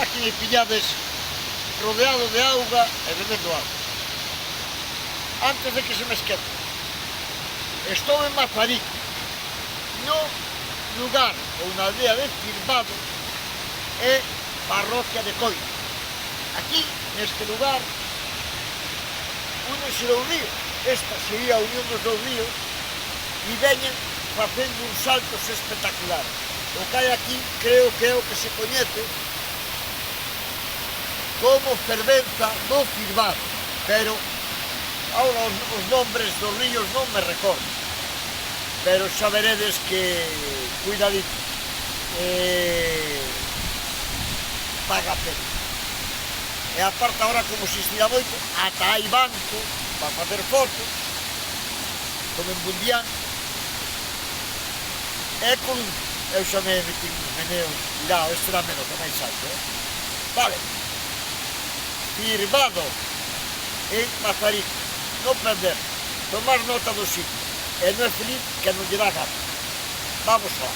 máquina e pillades rodeado de auga e bebendo agua. Antes de que se me esqueça, estou en Mazarico, no lugar ou na aldea de Firbado e parroquia de Coira. Aquí, neste lugar, únese o río. Esta sería a unión dos dous ríos e veñen facendo uns saltos espectaculares. O que hai aquí creo que é o que se coñece como fervenza do Firbado, pero agora os nombres dos ríos non me recordo, pero xa veredes que cuidadito, paga pena. E aparte agora, como se estira moito, ata hai banco para facer fotos, como en Bundián, e columpio. Eu xa me metí un meneo tirado, este era menos que máis alto, Vale. Firbado en Mazarico. Non perder, tomar nota do sitio, e non é feliz que non lle dá gana. Vamos lá.